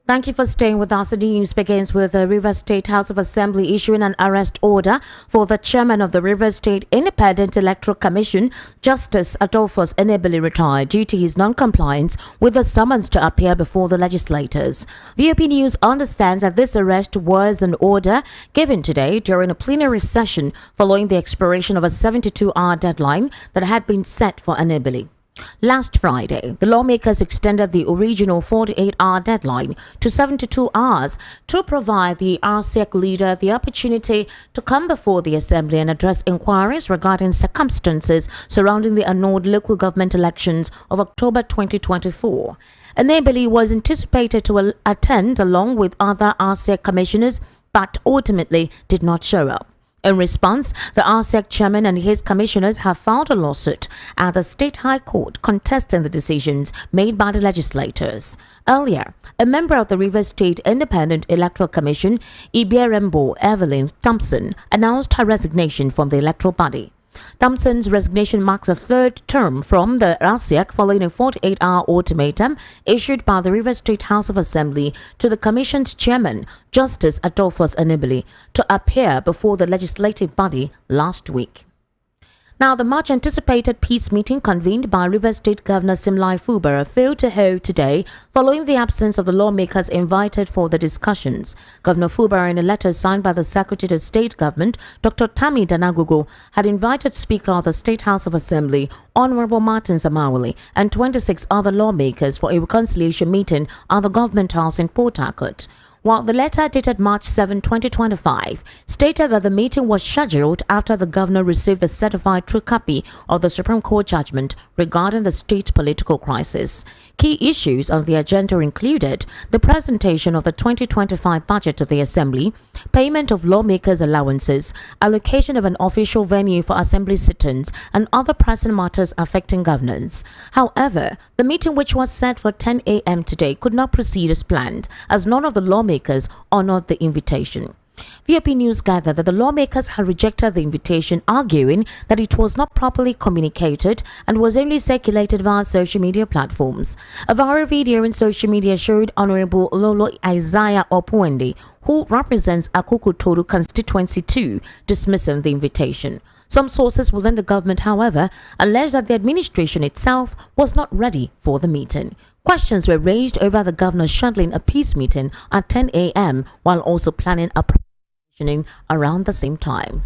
Thank you for staying with us. The news begins with the Rivers State House of Assembly issuing an arrest order for the chairman of the Rivers State Independent Electoral Commission, Justice Adolphus Enebeli, retired due to his non-compliance with the summons to appear before the legislators. VOP News understands that this arrest was an order given today during a plenary session following the expiration of a 72-hour deadline that had been set for Enebeli. Last Friday, the lawmakers extended the original 48-hour deadline to 72 hours to provide the INEC leader the opportunity to come before the Assembly and address inquiries regarding circumstances surrounding the annulled local government elections of October 2024. Enebeli was anticipated to attend along with other INEC commissioners, but ultimately did not show up. In response, the INEC chairman and his commissioners have filed a lawsuit at the State High Court contesting the decisions made by the legislators. Earlier, a member of the Rivers State Independent Electoral Commission, Ibierembo Evelyn Thompson, announced her resignation from the electoral body. Thompson's resignation marks a third term from the INEC following a 48-hour ultimatum issued by the Rivers State House of Assembly to the Commission's chairman, Justice Adolphus Enebeli, to appear before the legislative body last week. Now, the much-anticipated peace meeting convened by Rivers State Governor Simlai Fubara failed to hold today following the absence of the lawmakers invited for the discussions. Governor Fubara, in a letter signed by the Secretary to State Government, Dr. Tammy Danagugu, had invited Speaker of the State House of Assembly, Honorable Martin Zamawali, and 26 other lawmakers for a reconciliation meeting at the Government House in Port Harcourt. While the letter dated March 7, 2025, stated that the meeting was scheduled after the governor received the certified true copy of the Supreme Court judgment regarding the state political crisis. Key issues on the agenda included the presentation of the 2025 budget to the Assembly, payment of lawmakers' allowances, allocation of an official venue for Assembly sit-ins, and other pressing matters affecting governance. However, the meeting, which was set for 10 a.m. today, could not proceed as planned, as none of the lawmakers honored the invitation. VOP News gathered that the lawmakers had rejected the invitation, arguing that it was not properly communicated and was only circulated via social media platforms. A viral video in social media showed Honorable Lolo Isaiah Opuende, who represents Akuku Toru Constituency 2, dismissing the invitation. Some sources within the government, however, alleged that the administration itself was not ready for the meeting. Questions were raised over the governor scheduling a peace meeting at 10 a.m. while also planning a around the same time.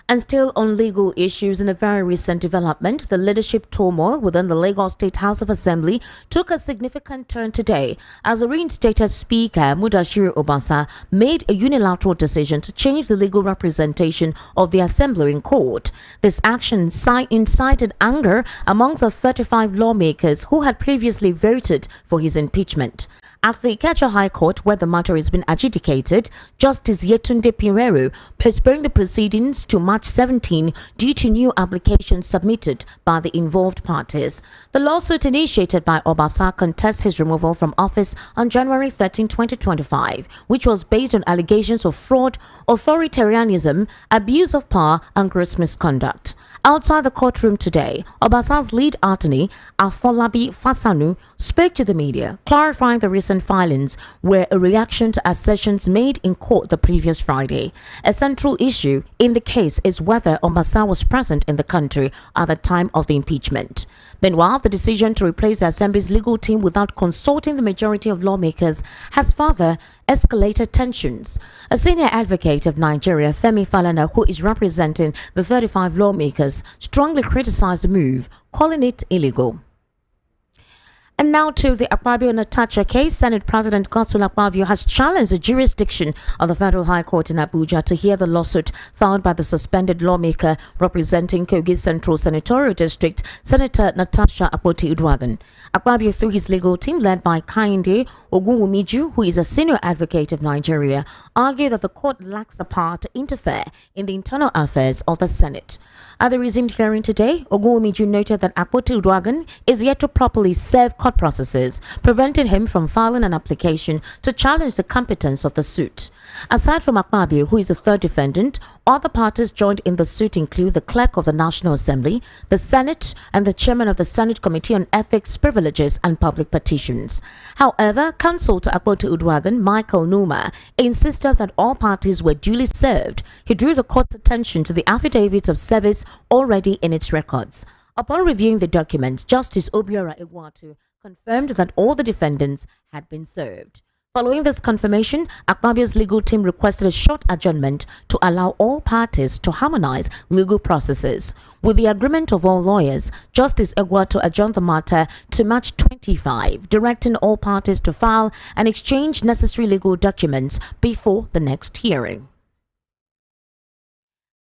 And still on legal issues, in a very recent development, the leadership turmoil within the Lagos State House of Assembly took a significant turn today as the reinstated Speaker Mudashiru Obasa made a unilateral decision to change the legal representation of the Assembly in court. This action incited anger amongst the 35 lawmakers who had previously voted for his impeachment. At the Ikeja High Court, where the matter has been adjudicated, Justice Yetunde Pinheiro postponed the proceedings to March 17 due to new applications submitted by the involved parties. The lawsuit initiated by Obasa contests his removal from office on January 13, 2025, which was based on allegations of fraud, authoritarianism, abuse of power, and gross misconduct. Outside the courtroom today, Obasa's lead attorney, Afolabi Fasanu, spoke to the media, clarifying the recent filings were a reaction to assertions made in court the previous Friday. A central issue in the case is whether Obasa was present in the country at the time of the impeachment. Meanwhile, the decision to replace the Assembly's legal team without consulting the majority of lawmakers has further escalated tensions. A senior advocate of Nigeria, Femi Falana, who is representing the 35 lawmakers, strongly criticized the move, calling it illegal. And now to the Akpabio Natacha case. Senate President Godswill Akpabio has challenged the jurisdiction of the Federal High Court in Abuja to hear the lawsuit filed by the suspended lawmaker representing Kogi Central Senatorial District, Senator Natasha Akpoti-Uduaghan. Akpabio, through his legal team led by Kainde Ogunwumiju, who is a senior advocate of Nigeria, argued that the court lacks the power to interfere in the internal affairs of the Senate. At the resumed hearing today, Ogunwumiju noted that Akpoti-Uduaghan is yet to properly serve court court processes, preventing him from filing an application to challenge the competence of the suit. Aside from Akpabio, who is the third defendant, other parties joined in the suit include the Clerk of the National Assembly, the Senate, and the Chairman of the Senate Committee on Ethics, Privileges and Public Petitions. However, counsel to Akpoti Udwagan, Michael Numa, insisted that all parties were duly served. He drew the court's attention to the affidavits of service already in its records. Upon reviewing the documents, Justice Obiora Egwatu confirmed that all the defendants had been served. Following this confirmation, Akpabio's legal team requested a short adjournment to allow all parties to harmonize legal processes. With the agreement of all lawyers, Justice Egwatu adjourned the matter to March 25, directing all parties to file and exchange necessary legal documents before the next hearing.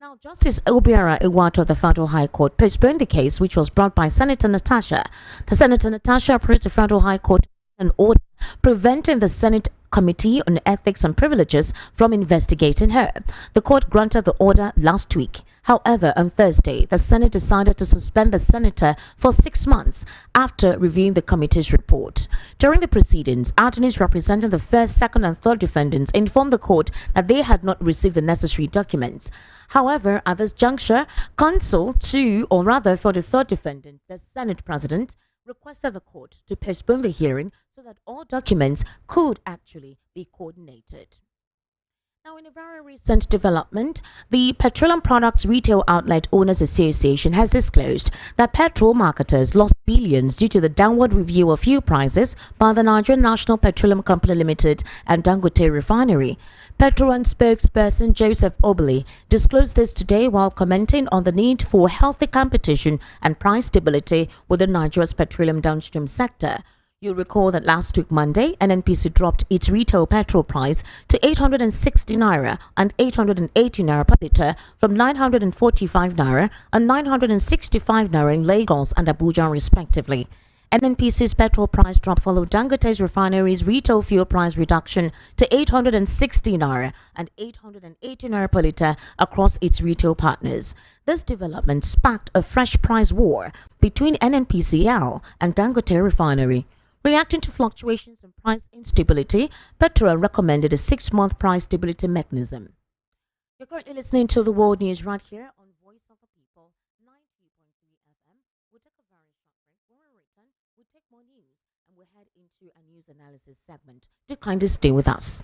Now, Justice Obiora Egwatu of the Federal High Court postponed the case, which was brought by Senator Natasha. Senator Natasha approached the Federal High Court an order preventing the Senate Committee on Ethics and Privileges from investigating her. The court granted the order last week. However, on Thursday, the Senate decided to suspend the senator for 6 months after reviewing the committee's report. During the proceedings, attorneys representing the first, second, and third defendants informed the court that they had not received the necessary documents. However, at this juncture, counsel to, or rather for the third defendant, the Senate President, requested the court to postpone the hearing so that all documents could actually be coordinated. Now, in a very recent development, the Petroleum Products Retail Outlet Owners Association has disclosed that petrol marketers lost billions due to the downward review of fuel prices by the Nigerian National Petroleum Company Limited and Dangote Refinery. Petron spokesperson Joseph Obele disclosed this today while commenting on the need for healthy competition and price stability within Nigeria's petroleum downstream sector. You'll recall that last week Monday, NNPC dropped its retail petrol price to 860 naira and 880 naira per litre from 945 naira and 965 naira in Lagos and Abuja respectively. NNPC's petrol price drop followed Dangote's refinery's retail fuel price reduction to 860 naira and 880 naira per litre across its retail partners. This development sparked a fresh price war between NNPCL and Dangote Refinery. Reacting to fluctuations in price instability, Petro recommended a 6-month price stability mechanism. You're currently listening to the World News right here on Voice of the People, 90.3 FM. We'll take a very short break. When we return, we'll take more news and we'll head into a news analysis segment. Do kindly stay with us.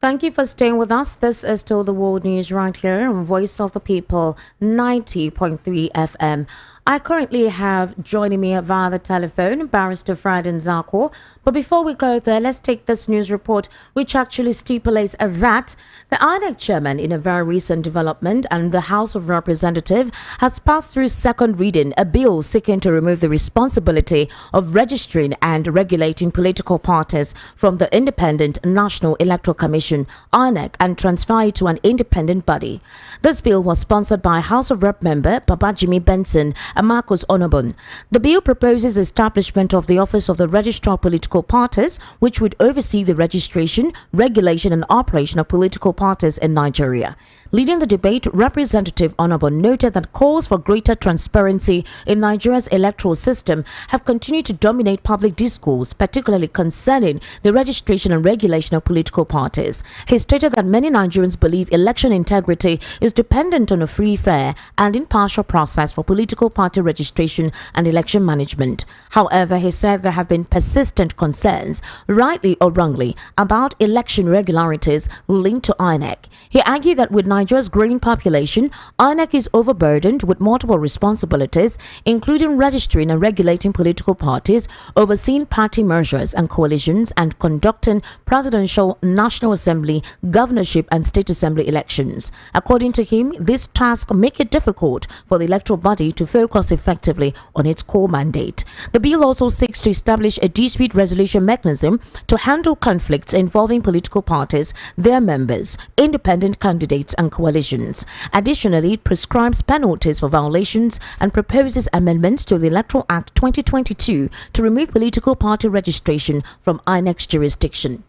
Thank you for staying with us. This is still the World News right here on Voice of the People, 90.3 FM. I currently have joining me via the telephone Barrister Fred Nzako. But before we go there, let's take this news report, which actually stipulates that the INEC chairman, in a very recent development, and the House of Representatives has passed through second reading a bill seeking to remove the responsibility of registering and regulating political parties from the Independent National Electoral Commission, INEC, and transfer it to an independent body. This bill was sponsored by House of Rep member Babajimi Benson and Marcus Onobun. The bill proposes the establishment of the Office of the Registrar of Political Parties, which would oversee the registration, regulation, and operation of political parties in Nigeria. Leading the debate, Representative Honorable noted that calls for greater transparency in Nigeria's electoral system have continued to dominate public discourse, particularly concerning the registration and regulation of political parties. He stated that many Nigerians believe election integrity is dependent on a free, fair, and impartial process for political party registration and election management. However, he said there have been persistent concerns, rightly or wrongly, about election irregularities linked to INEC. He argued that with Nigeria's growing population, INEC is overburdened with multiple responsibilities, including registering and regulating political parties, overseeing party mergers and coalitions, and conducting presidential, National Assembly, governorship, and state assembly elections. According to him, this task make it difficult for the electoral body to focus effectively on its core mandate. The bill also seeks to establish a dispute resolution mechanism to handle conflicts involving political parties, their members, independent candidates, and coalitions. Additionally, it prescribes penalties for violations and proposes amendments to the Electoral Act 2022 to remove political party registration from INEC's jurisdiction.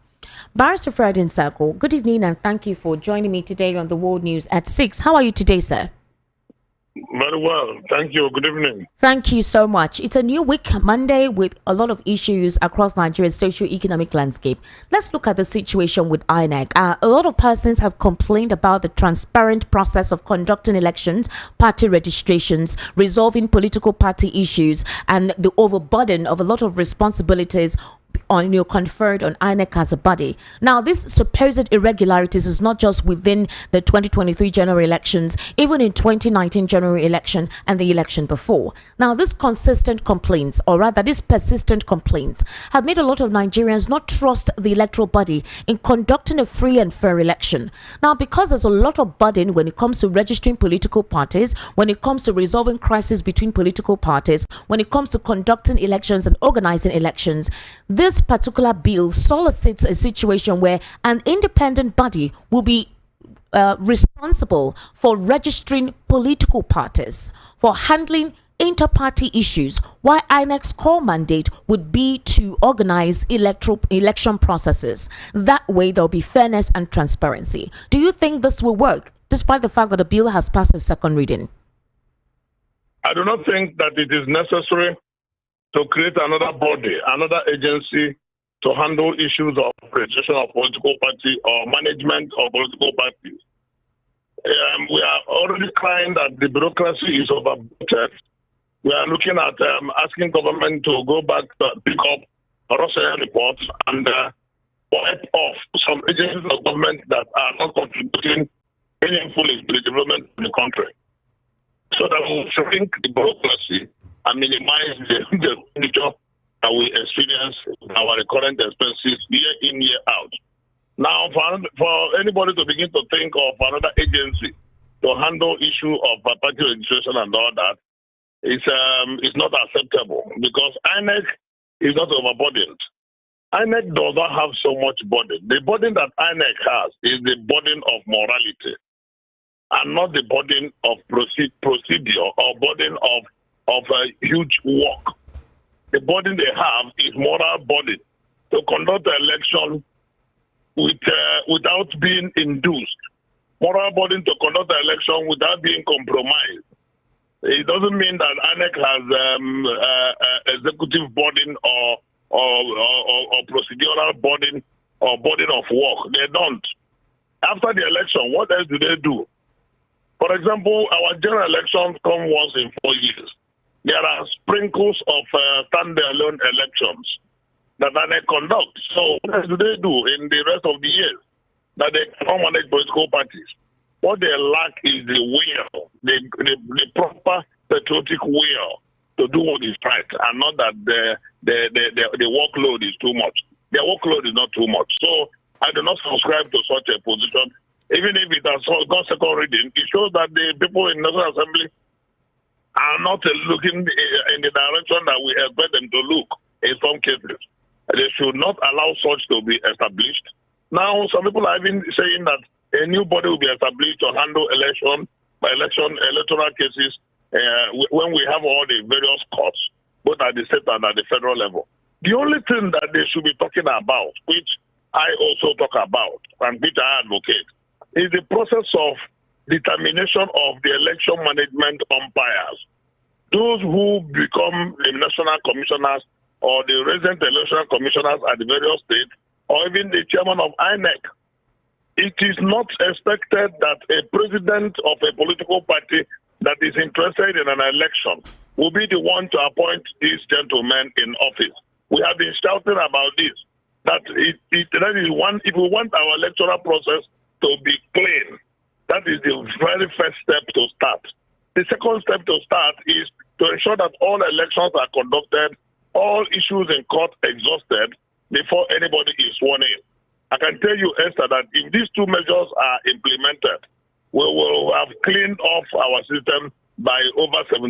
Barrister Fred Nsako, good evening and thank you for joining me today on the World News at 6. How are you today, sir? Very well. Thank you. Good evening. Thank you so much. It's a new week, Monday, with a lot of issues across Nigeria's socio-economic landscape. Let's look at the situation with INEC. A lot of persons have complained about the transparent process of conducting elections, party registrations, resolving political party issues, and the overburden of a lot of responsibilities conferred on INEC as a body. Now, this supposed irregularities is not just within the 2023 general elections, even in 2019 general election and the election before. Now, these consistent complaints, or rather these persistent complaints, have made a lot of Nigerians not trust the electoral body in conducting a free and fair election. Now, because there's a lot of burden when it comes to registering political parties, when it comes to resolving crises between political parties, when it comes to conducting elections and organizing elections, this particular bill solicits a situation where an independent body will be responsible for registering political parties, for handling inter-party issues, while INEC's core mandate would be to organize election processes. That way there'll be fairness and transparency. Do you think this will work, despite the fact that the bill has passed a second reading? I do not think that it is necessary to create another body, another agency to handle issues of registration of political party or management of political parties. We are already crying that the bureaucracy is overbloated. We are looking at asking government to go back to pick up Russian reports and wipe off some agencies of government that are not contributing meaningfully to the development of the country, so that we will shrink the bureaucracy and minimize the expenditure that we experience our recurrent expenses year in, year out. Now, for anybody to begin to think of another agency to handle issue of party registration and all that, it's not acceptable, because INEC is not overburdened. INEC does not have so much burden. The burden that INEC has is the burden of morality, and not the burden of procedure or burden of a huge work. The burden they have is moral burden to conduct the election without being induced. Moral burden to conduct the election without being compromised. It doesn't mean that INEC has executive burden or procedural burden or burden of work. They don't. After the election, what else do they do? For example, our general elections come once in 4 years. There are sprinkles of standalone elections that they conduct. So what else do they do in the rest of the years that they cannot manage political parties? What they lack is the will, the proper patriotic will to do what is right, and not that the workload is too much. Their workload is not too much. So I do not subscribe to such a position. Even if it has got second reading, it shows that the people in National Assembly are not looking in the direction that we expect them to look in some cases. They should not allow such to be established. Now, some people are even saying that a new body will be established to handle electoral cases when we have all the various courts, both at the state and at the federal level. The only thing that they should be talking about, which I also talk about and which I advocate, is the process of determination of the election management umpires. Those who become the national commissioners or the resident election commissioners at the various states, or even the chairman of INEC. It is not expected that a president of a political party that is interested in an election will be the one to appoint these gentlemen in office. We have been shouting about this, that that is one, if we want our electoral process to be clean, that is the very first step to start. The second step to start is to ensure that all elections are conducted, all issues in court exhausted before anybody is sworn in. I can tell you, Esther, that if these two measures are implemented, we will have cleaned off our system by over 75%.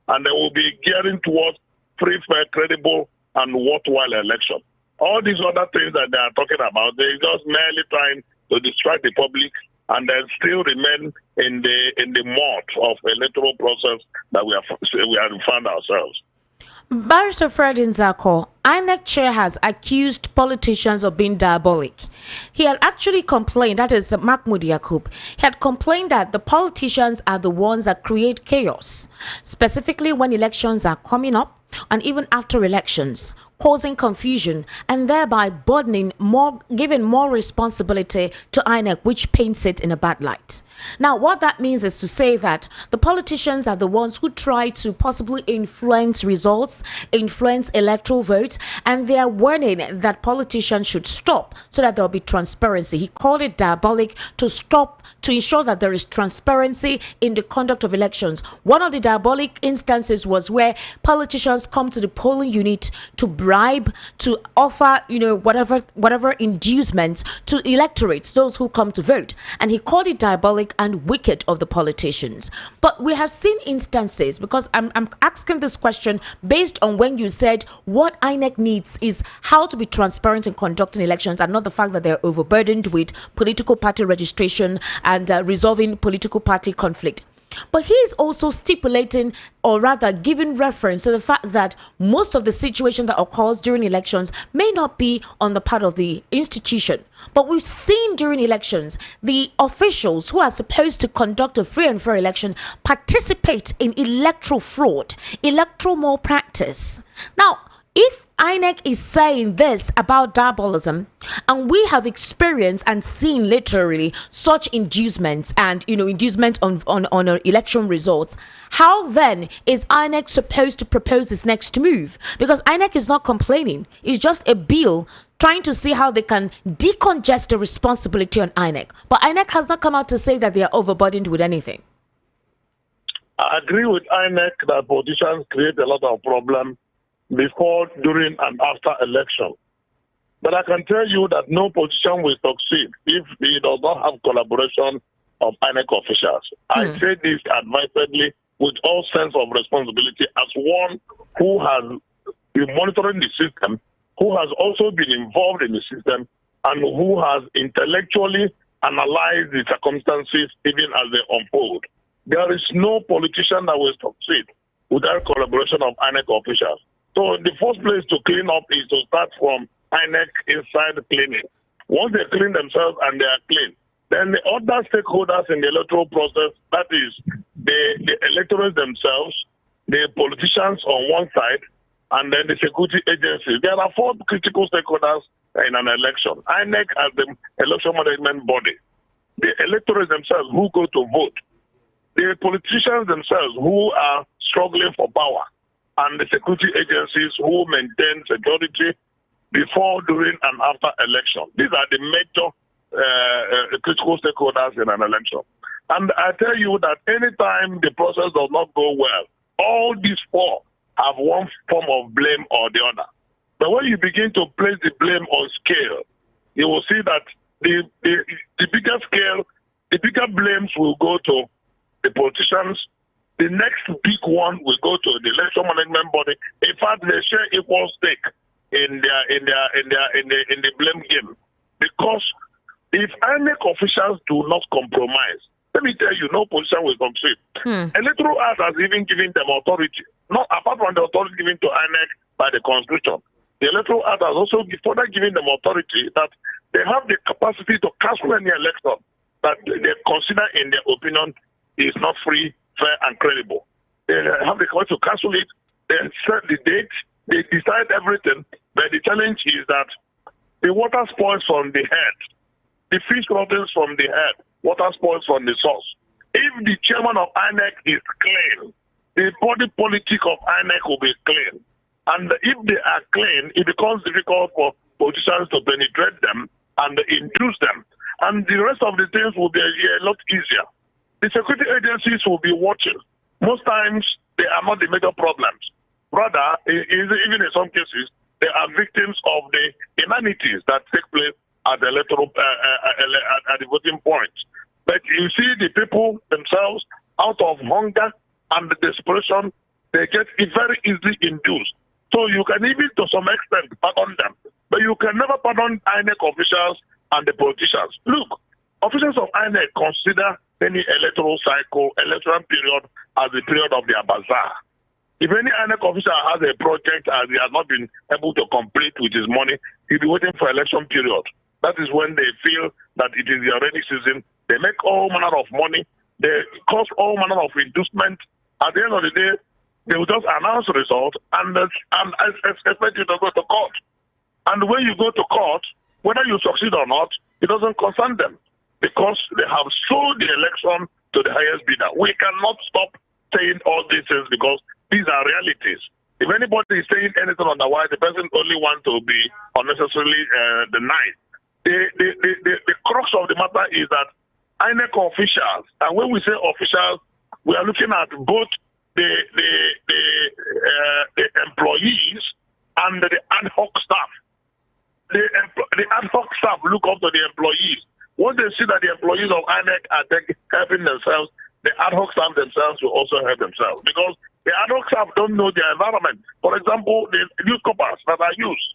And then we'll be gearing towards free, fair, credible, and worthwhile election. All these other things that they are talking about, they're just merely trying to distract the public and then still remain in the mud of electoral process that we have found ourselves. Barrister Fred Nzako, INEC chair has accused politicians of being diabolic. He had actually complained, that is Mahmoud Yakub, he had complained that the politicians are the ones that create chaos, specifically when elections are coming up and even after elections, causing confusion and thereby burdening more, giving more responsibility to INEC, which paints it in a bad light. Now, what that means is to say that the politicians are the ones who try to possibly influence results, influence electoral votes, and they are warning that politicians should stop so that there'll be transparency. He called it diabolic to stop, to ensure that there is transparency in the conduct of elections. One of the diabolic instances was where politicians come to the polling unit to bribe, to offer, whatever inducements to electorates, those who come to vote. And he called it diabolic and wicked of the politicians. But we have seen instances, because I'm asking this question based on when you said what INEC needs is how to be transparent in conducting elections and not the fact that they're overburdened with political party registration and resolving political party conflict. But he is also stipulating, or rather giving reference to the fact that most of the situation that occurs during elections may not be on the part of the institution. But we've seen during elections, the officials who are supposed to conduct a free and fair election participate in electoral fraud, electoral malpractice. Now, if INEC is saying this about diabolism, and we have experienced and seen literally such inducements and inducement on election results, how then is INEC supposed to propose its next move? Because INEC is not complaining; it's just a bill trying to see how they can decongest the responsibility on INEC. But INEC has not come out to say that they are overburdened with anything. I agree with INEC that politicians create a lot of problems before, during, and after election. But I can tell you that no politician will succeed if he does not have collaboration of INEC officials. I say this advisedly with all sense of responsibility as one who has been monitoring the system, who has also been involved in the system, and who has intellectually analyzed the circumstances even as they unfold. There is no politician that will succeed without collaboration of INEC officials. So the first place to clean up is to start from INEC inside cleaning. Once they clean themselves and they are clean, then the other stakeholders in the electoral process, that is the electors themselves, the politicians on one side, and then the security agencies. There are four critical stakeholders in an election. INEC as the election management body, the electors themselves who go to vote, the politicians themselves who are struggling for power, and the security agencies who maintain security before, during, and after election. These are the major critical stakeholders in an election. And I tell you that anytime the process does not go well, all these four have one form of blame or the other. But when you begin to place the blame on scale, you will see that the bigger scale, the bigger blames will go to the politicians. The next big one will go to the election management body. In fact, they share equal stake in the blame game. Because if INEC officials do not compromise, let me tell you, no politician will succeed. Electoral Act has even given them authority, not apart from the authority given to INEC by the Constitution. The Electoral Act has also further given them authority that they have the capacity to cancel any election that they consider, in their opinion, is not free, fair, and credible. They have the right to cancel it. They set the date. They decide everything. But the challenge is that the water spoils from the head. The fish rottens from the head. Water spoils from the source. If the chairman of INEC is clean, the body politic of INEC will be clean. And if they are clean, it becomes difficult for politicians to penetrate them and induce them. And the rest of the things will be a lot easier. The security agencies will be watching. Most times, they are not the major problems. Rather, even in some cases, they are victims of the inanities that take place at the electoral at the voting point. But you see, the people themselves, out of hunger and desperation, they get very easily induced. So you can even, to some extent, pardon them, but you can never pardon INEC officials and the politicians. Look, officials of INEC consider any electoral cycle, electoral period, as the period of their bazaar. If any INEC officer has a project and he has not been able to complete with his money, he'll be waiting for election period. That is when they feel that it is the rainy season. They make all manner of money. They cause all manner of inducement. At the end of the day, they will just announce the result and expect you to go to court. And when you go to court, whether you succeed or not, it doesn't concern them because they have sold the election to the highest bidder. We cannot stop saying all these things because these are realities. If anybody is saying anything otherwise, the person only wants to be unnecessarily denied. The crux of the matter is that INEC officials, and when we say officials, we are looking at both the employees and the ad hoc staff. The ad hoc staff look up to the employees. Once they see that the employees of INEC are helping themselves, the ad hoc staff themselves will also help themselves because the ad hoc staff don't know their environment. For example, the newspapers that are used,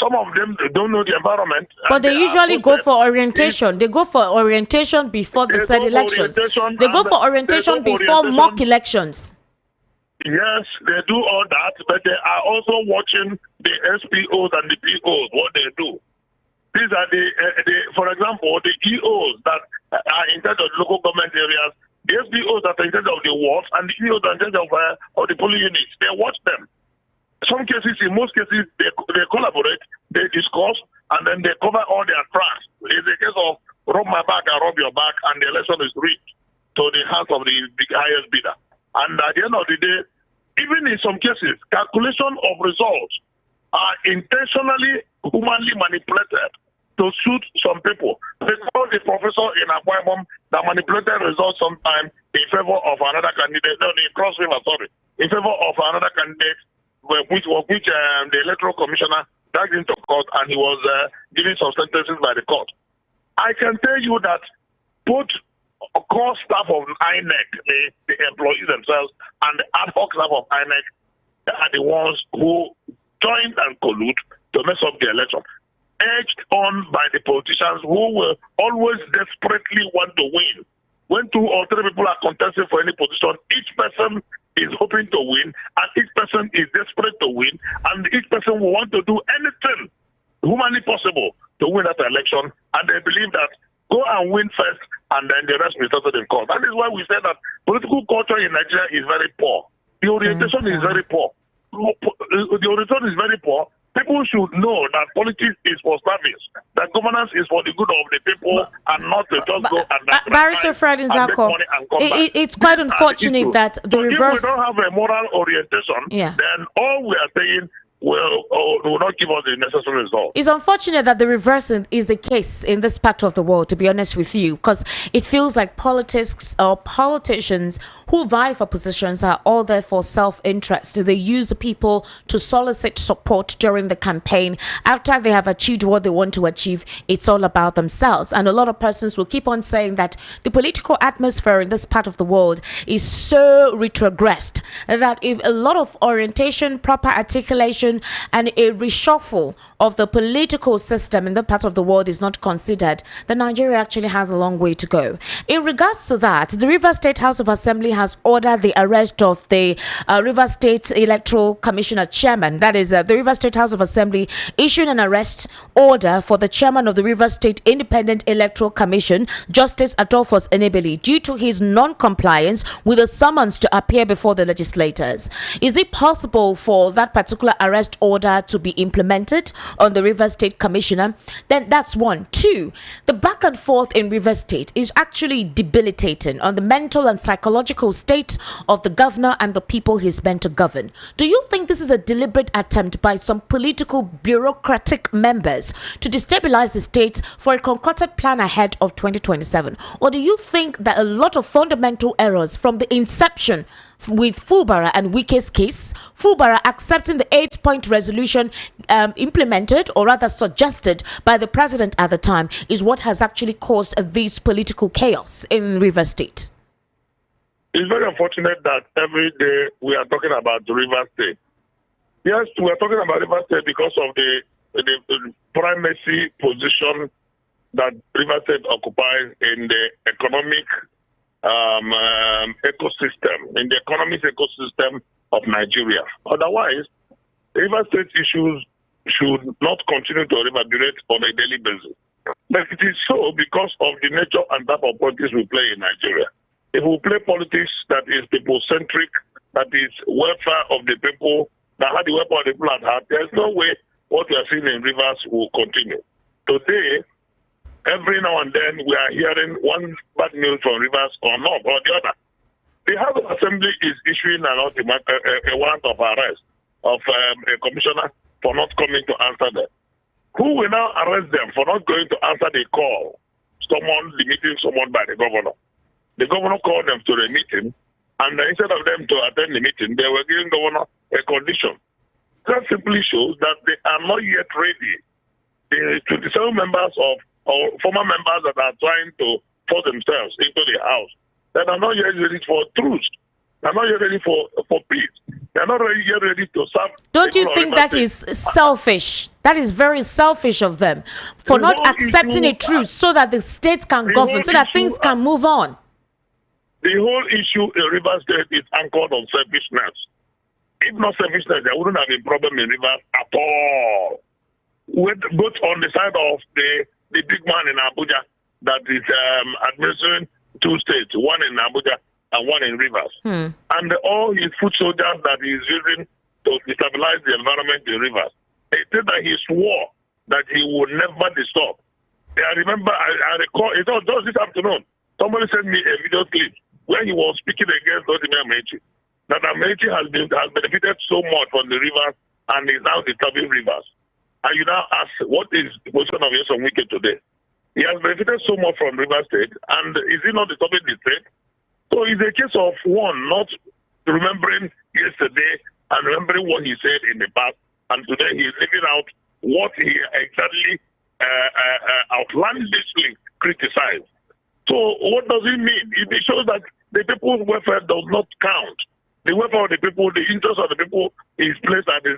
some of them don't know the environment. But they usually go for orientation. They go for orientation before the said elections. They go for orientation before mock elections. Yes, they do all that, but they are also watching the SPOs and the POs, what they do. These are for example, the EOs that are in charge of local government areas, the SPOs that are in charge of the wards, and the EOs that are in charge of the polling units. They watch them. In most cases, they collaborate, they discuss, and then they cover all their tracks. It's a case of rob my back and rob your back, and the election is rigged to the hands of the highest bidder. And at the end of the day, even in some cases, calculation of results are intentionally humanly manipulated to suit some people. Because the professor in Akwa that manipulated results sometimes in favor of another candidate, in favor of another candidate, which the electoral commissioner dragged into court, and he was given some sentences by the court. I can tell you that both core staff of INEC, the employees themselves, and the ad hoc staff of INEC are the ones who joined and collude to mess up the election, edged on by the politicians who will always desperately want to win. When 2 or 3 people are contesting for any position, each person is hoping to win, and each person is desperate to win, and each person will want to do anything humanly possible to win that election, and they believe that go and win first, and then the rest will settle in court. That is why we say that political culture in Nigeria is very poor. The orientation is very poor. The orientation is very poor. People should know that politics is for service, that governance is for the good of the people, and not to just go and Barrister Fred Nzako, it's quite unfortunate that the reverse. If we don't have a moral orientation, then all we are saying will not give us the necessary result. It's unfortunate that the reverse is the case in this part of the world, to be honest with you, because it feels like politics or politicians who vie for positions are all there for self-interest. They use the people to solicit support during the campaign. After they have achieved what they want to achieve, it's all about themselves. And a lot of persons will keep on saying that the political atmosphere in this part of the world is so retrogressed that if a lot of orientation, proper articulation, Commission and a reshuffle of the political system in that part of the world is not considered, then Nigeria actually has a long way to go. In regards to that, the Rivers State House of Assembly has ordered the arrest of the Rivers State Electoral Commissioner chairman. That is, the Rivers State House of Assembly issued an arrest order for the chairman of the Rivers State Independent Electoral Commission, Justice Adolphus Enebeli, due to his non-compliance with a summons to appear before the legislators. Is it possible for that particular arrest order to be implemented on the Rivers State Commissioner? Then that's one. Two, the back and forth in Rivers State is actually debilitating on the mental and psychological state of the governor and the people he's meant to govern. Do you think this is a deliberate attempt by some political bureaucratic members to destabilize the state for a concocted plan ahead of 2027? Or do you think that a lot of fundamental errors from the inception with Fubara and Wike's case, Fubara accepting the 8-point resolution implemented or rather suggested by the president at the time, is what has actually caused this political chaos in Rivers State? It's very unfortunate that every day we are talking about the Rivers State. Yes, we are talking about Rivers State because of the primacy position that Rivers State occupies in the economic ecosystem, in the economic ecosystem of Nigeria. Otherwise, Rivers State issues should not continue to reverberate on a daily basis. But it is so because of the nature and type of politics we play in Nigeria. If we play politics that is people-centric, that is welfare of the people, that had the welfare of the people at heart, there's no way what we are seeing in Rivers will continue. Today, every now and then we are hearing one bad news from Rivers or not, or the other. The House of Assembly is issuing a warrant of arrest of a commissioner for not coming to answer them. Who will now arrest them for not going to answer the call? Someone, the meeting summoned by the governor. The governor called them to the meeting, and instead of them to attend the meeting, they were giving the governor a condition. That simply shows that they are not yet ready. The 27 members of or former members that are trying to force themselves into the house, that are not yet ready for truth. They are not yet ready for peace. They are not yet ready to serve. Don't you think that is selfish? That is very selfish of them for not accepting a truth so that the state can govern, so that things can move on. The whole issue in Rivers State is anchored on selfishness. If not selfishness, there wouldn't have been problem in Rivers at all. Both on the side of the big man in Abuja that is administering two states, one in Abuja and one in Rivers. And all his foot soldiers that he is using to destabilize the environment in Rivers. He said that he swore that he would never disturb. I remember, I recall, it was just this afternoon, somebody sent me a video clip where he was speaking against Odime Amechi. That Amechi has benefited so much from the rivers and is now disturbing rivers. And you now ask, what is the position of Nyesom Wike today? He has benefited so much from River State, and is he not disturbing the state? So it's a case of one, not remembering yesterday and remembering what he said in the past, and today he's living out what he exactly outlandishly criticized. So what does it mean? It shows that the people's welfare does not count. The welfare of the people, the interest of the people is placed at the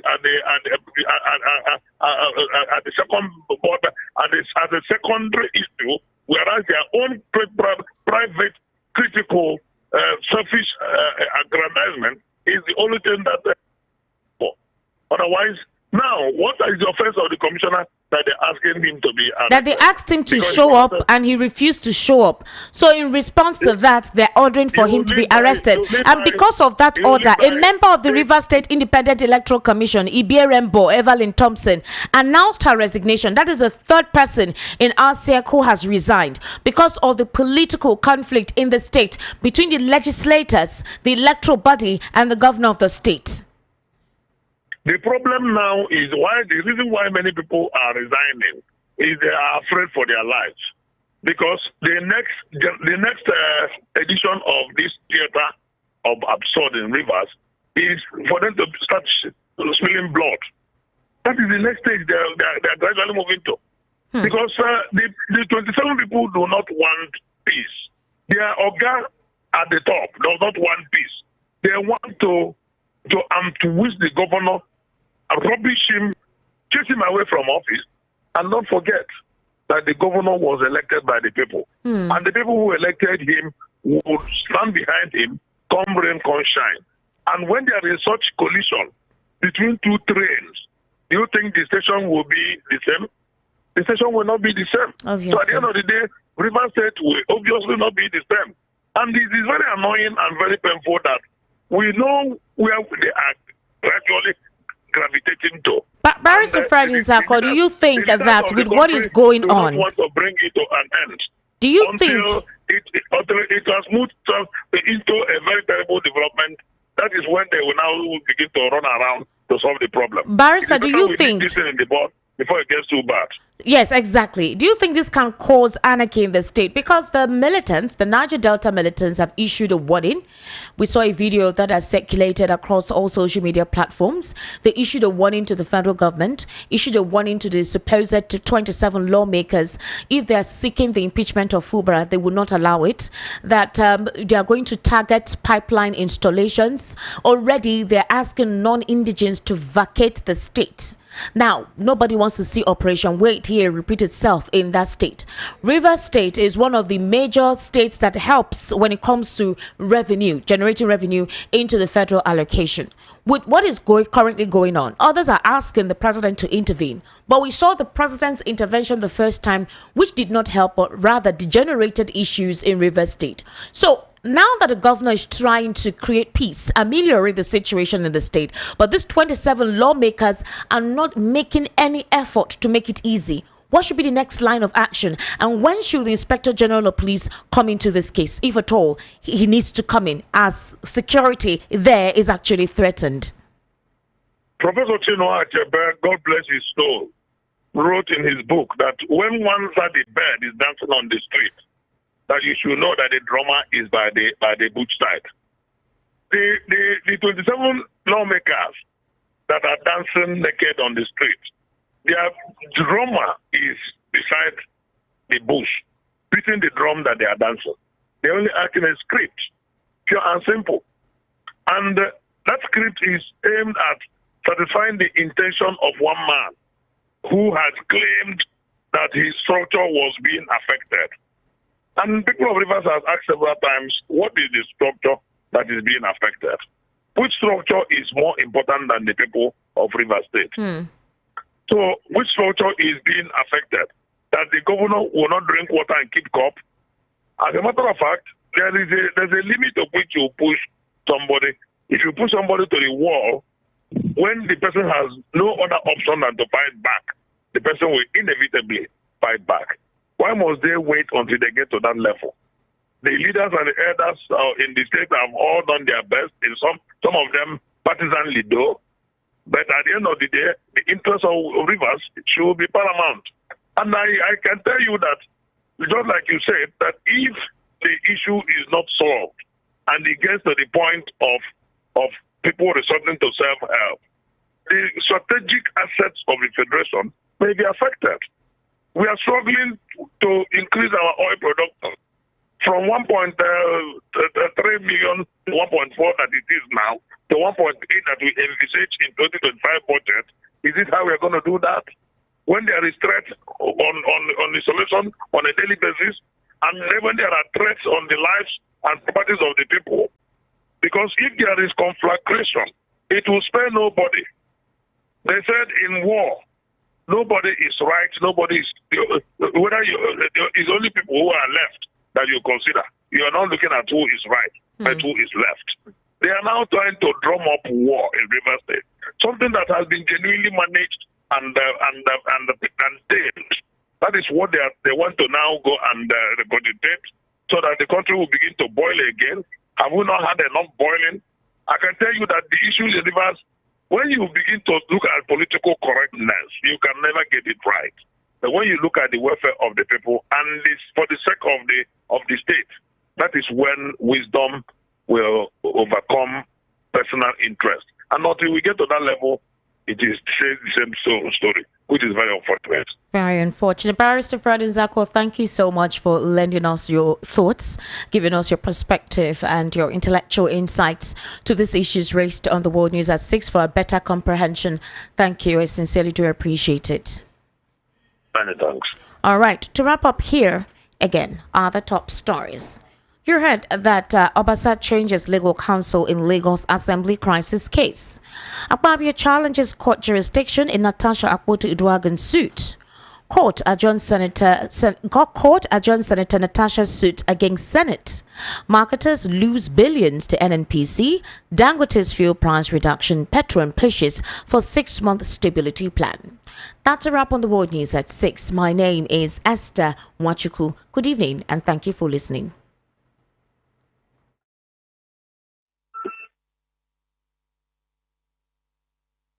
second border, as a secondary issue, whereas their own private, critical, selfish aggrandizement is the only thing that. Otherwise, now, what is the offense of the commissioner that they're asking him to be arrested? That they asked him to show up and he refused to show up. So in response to that, they're ordering for him to be arrested. And because of that order, a member of the Rivers State Independent Electoral Commission, Ibierembo Evelyn Thompson, announced her resignation. That is the third person in RCEC who has resigned because of the political conflict in the state between the legislators, the electoral body, and the governor of the state. The problem now is the reason why many people are resigning is they are afraid for their lives, because the next edition of this theater of absurd in Rivers is for them to start spilling blood. That is the next stage they're gradually moving to, because the 27 people do not want peace. Their organ at the top does not want peace. They want to wish the governor rubbish him, chase him away from office, and don't forget that the governor was elected by the people. And the people who elected him would stand behind him, come rain, come shine. And when there is such collision between two trains, do you think the station will be the same? The station will not be the same. Obviously. So at the end of the day, River State will obviously not be the same. And it is very annoying and very painful that we know where they are gradually gravitating to. But Barrister Freddy Zako, do you think that with what is going on, want to bring it to an end? do you Until think it has moved into a very terrible development? That is when they will now begin to run around to solve the problem. Barrister, do you think this in the board before it gets too bad? Yes, exactly. Do you think this can cause anarchy in the state? Because the militants, the Niger Delta militants, have issued a warning. We saw a video that has circulated across all social media platforms. They issued a warning to the federal government, issued a warning to the supposed 27 lawmakers. If they are seeking the impeachment of Fubara, they will not allow it. That they are going to target pipeline installations. Already, they're asking non-indigents to vacate the state. Now, nobody wants to see Operation Wait Here repeat itself in that state. Rivers State is one of the major states that helps when it comes to revenue, generating revenue into the federal allocation. With what is currently going on, others are asking the president to intervene. But we saw the president's intervention the first time, which did not help, but rather degenerated issues in Rivers State. So, now that the governor is trying to create peace, ameliorate the situation in the state, but these 27 lawmakers are not making any effort to make it easy. What should be the next line of action? And when should the Inspector General of Police come into this case? If at all, he needs to come in, as security there is actually threatened. Professor Chinua Achebe, God bless his soul, wrote in his book that when one sad bird is dancing on the street, that you should know that the drama is by the bush side. The 27 lawmakers that are dancing naked on the street, their drama is beside the bush, beating the drum that they are dancing. They're only acting a script, pure and simple. And that script is aimed at satisfying the intention of one man who has claimed that his structure was being affected. And people of Rivers have asked several times, what is the structure that is being affected? Which structure is more important than the people of Rivers State? So which structure is being affected? That the governor will not drink water and keep cup? As a matter of fact, there's a limit of which you push somebody. If you push somebody to the wall, when the person has no other option than to fight back, the person will inevitably fight back. Why must they wait until they get to that level? The leaders and the elders in the state have all done their best, in some of them partisanly though, but at the end of the day, the interest of Rivers should be paramount. And I can tell you that, just like you said, that if the issue is not solved and it gets to the point of people resorting to self-help, the strategic assets of the Federation may be affected. We are struggling to increase our oil production from 1.3 million to 1.4 that it is now, to 1.8 that we envisage in 2025 budget. Is this how we're going to do that? When there is threat on the solution on a daily basis, and when there are threats on the lives and properties of the people, because if there is conflagration, it will spare nobody. They said in war, nobody is right. Nobody is it's only people who are left that you consider. You are not looking at who is right, but who is left. They are now trying to drum up war in Rivers State, something that has been genuinely managed and tamed. That is what they want to now go and regurgitate, so that the country will begin to boil again. Have we not had enough boiling? I can tell you that the issues in Rivers, when you begin to look at political correctness, you can never get it right. But when you look at the welfare of the people and this, for the sake of the state, that is when wisdom will overcome personal interest. And until we get to that level, it is the same story, which is very unfortunate. Very unfortunate. Barrister Fred Nzako, thank you so much for lending us your thoughts, giving us your perspective and your intellectual insights to these issues raised on the World News at 6 for a better comprehension. Thank you. I sincerely do appreciate it. Many thanks. All right. To wrap up here, again, are the top stories. You heard that Obasa changes legal counsel in Lagos Assembly crisis case. Akpabio challenges court jurisdiction in Natasha Akpoti-Uduaghan's suit. Court adjourns Senator Natasha's suit against Senate. Marketers lose billions to NNPC. Dangote's fuel price reduction. Petron pushes for 6-month stability plan. That's a wrap on the World News at 6. My name is Esther Wachuku. Good evening and thank you for listening.